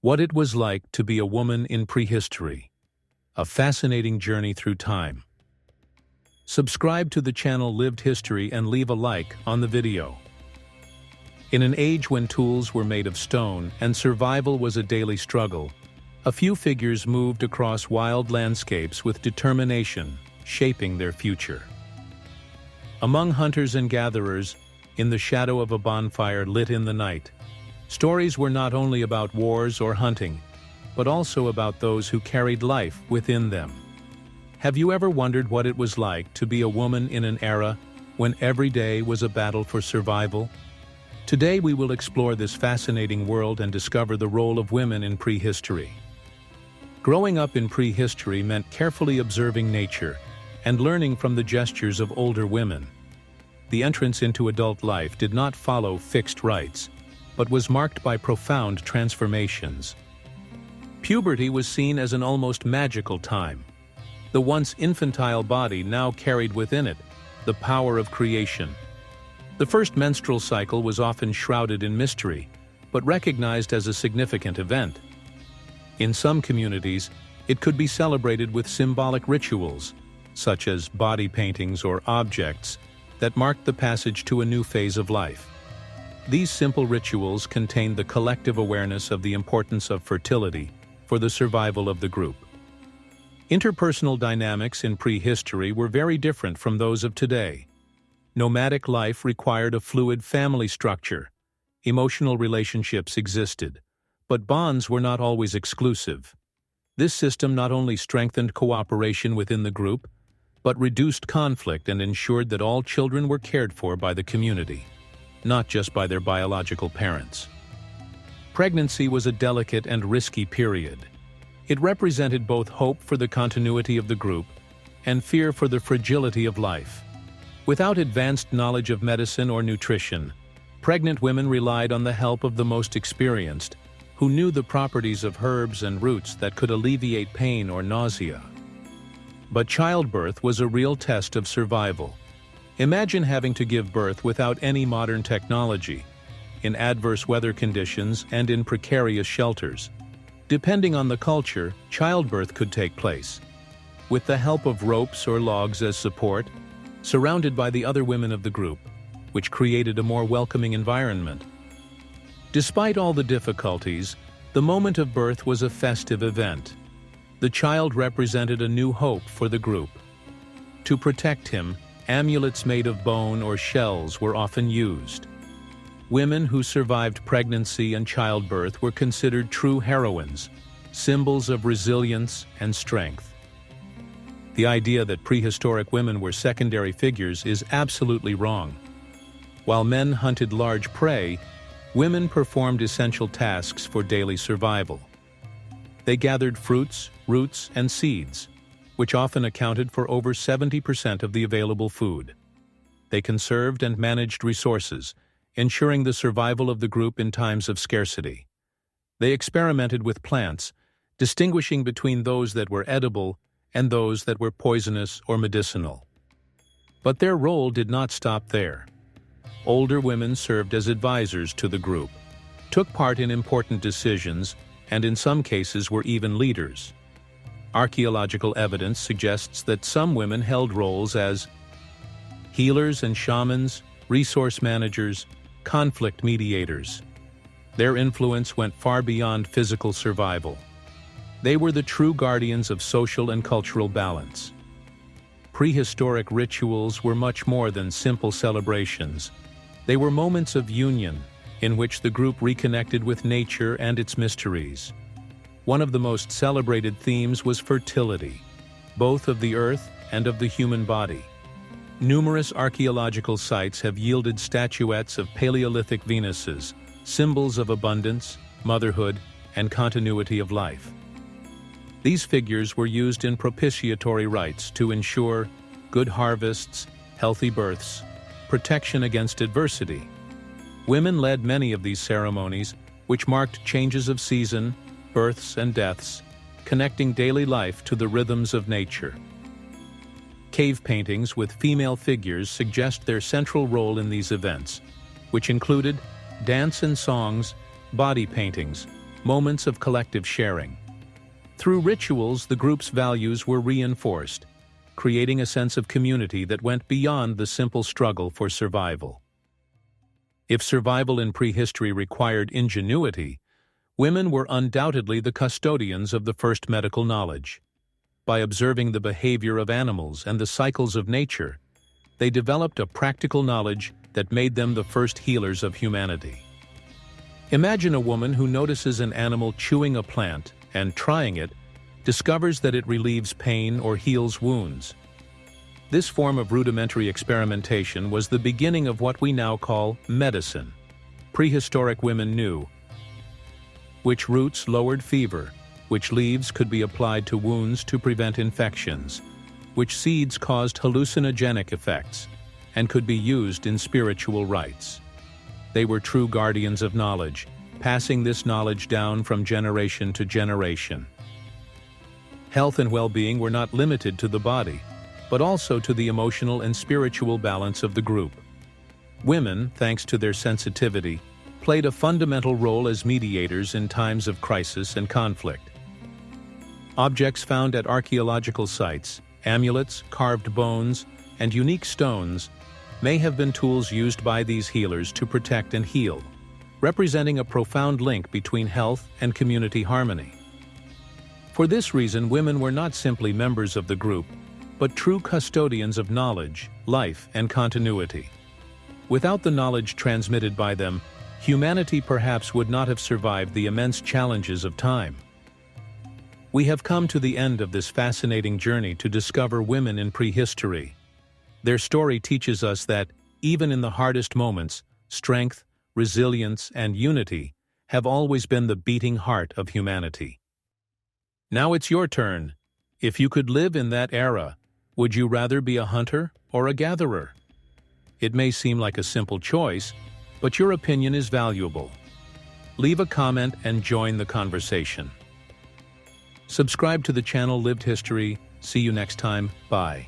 What it was like to be a woman in prehistory. A fascinating journey through time. Subscribe to the channel Lived History and leave a like on the video. In an age when tools were made of stone and survival was a daily struggle, a few figures moved across wild landscapes with determination, shaping their future. Among hunters and gatherers, in the shadow of a bonfire lit in the night, stories were not only about wars or hunting, but also about those who carried life within them. Have you ever wondered what it was like to be a woman in an era when every day was a battle for survival? Today we will explore this fascinating world and discover the role of women in prehistory. Growing up in prehistory meant carefully observing nature and learning from the gestures of older women. The entrance into adult life did not follow fixed rites, but was marked by profound transformations. Puberty was seen as an almost magical time. The once infantile body now carried within it the power of creation. The first menstrual cycle was often shrouded in mystery, but recognized as a significant event. In some communities, it could be celebrated with symbolic rituals, such as body paintings or objects, that marked the passage to a new phase of life. These simple rituals contained the collective awareness of the importance of fertility for the survival of the group. Interpersonal dynamics in prehistory were very different from those of today. Nomadic life required a fluid family structure. Emotional relationships existed, but bonds were not always exclusive. This system not only strengthened cooperation within the group, but reduced conflict and ensured that all children were cared for by the community, not just by their biological parents. Pregnancy was a delicate and risky period. It represented both hope for the continuity of the group and fear for the fragility of life. Without advanced knowledge of medicine or nutrition, pregnant women relied on the help of the most experienced, who knew the properties of herbs and roots that could alleviate pain or nausea. But childbirth was a real test of survival. Imagine having to give birth without any modern technology, in adverse weather conditions and in precarious shelters. Depending on the culture, childbirth could take place. With the help of ropes or logs as support, surrounded by the other women of the group, which created a more welcoming environment. Despite all the difficulties, the moment of birth was a festive event. The child represented a new hope for the group. To protect him, amulets made of bone or shells were often used. Women who survived pregnancy and childbirth were considered true heroines, symbols of resilience and strength. The idea that prehistoric women were secondary figures is absolutely wrong. While men hunted large prey, women performed essential tasks for daily survival. They gathered fruits, roots, and seeds, which often accounted for over 70% of the available food. They conserved and managed resources, ensuring the survival of the group in times of scarcity. They experimented with plants, distinguishing between those that were edible and those that were poisonous or medicinal. But their role did not stop there. Older women served as advisors to the group, took part in important decisions, and in some cases were even leaders. Archaeological evidence suggests that some women held roles as healers and shamans, resource managers, conflict mediators. Their influence went far beyond physical survival. They were the true guardians of social and cultural balance. Prehistoric rituals were much more than simple celebrations. They were moments of union, in which the group reconnected with nature and its mysteries. One of the most celebrated themes was fertility, both of the earth and of the human body. Numerous archaeological sites have yielded statuettes of Paleolithic Venuses, symbols of abundance, motherhood, and continuity of life. These figures were used in propitiatory rites to ensure good harvests, healthy births, protection against adversity. Women led many of these ceremonies, which marked changes of season, births and deaths, connecting daily life to the rhythms of nature. Cave paintings with female figures suggest their central role in these events, which included dance and songs, body paintings, moments of collective sharing. Through rituals, the group's values were reinforced, creating a sense of community that went beyond the simple struggle for survival. If survival in prehistory required ingenuity, women were undoubtedly the custodians of the first medical knowledge. By observing the behavior of animals and the cycles of nature, they developed a practical knowledge that made them the first healers of humanity. Imagine a woman who notices an animal chewing a plant and, trying it, discovers that it relieves pain or heals wounds. This form of rudimentary experimentation was the beginning of what we now call medicine. Prehistoric women knew which roots lowered fever, which leaves could be applied to wounds to prevent infections, which seeds caused hallucinogenic effects, and could be used in spiritual rites. They were true guardians of knowledge, passing this knowledge down from generation to generation. Health and well-being were not limited to the body, but also to the emotional and spiritual balance of the group. Women, thanks to their sensitivity, played a fundamental role as mediators in times of crisis and conflict. Objects found at archaeological sites, amulets, carved bones, and unique stones may have been tools used by these healers to protect and heal, representing a profound link between health and community harmony. For this reason, women were not simply members of the group, but true custodians of knowledge, life, and continuity. Without the knowledge transmitted by them, humanity perhaps would not have survived the immense challenges of time. We have come to the end of this fascinating journey to discover women in prehistory. Their story teaches us that, even in the hardest moments, strength, resilience, and unity have always been the beating heart of humanity. Now it's your turn. If you could live in that era, would you rather be a hunter or a gatherer? It may seem like a simple choice, but your opinion is valuable. Leave a comment and join the conversation. Subscribe to the channel Lived History. See you next time. Bye.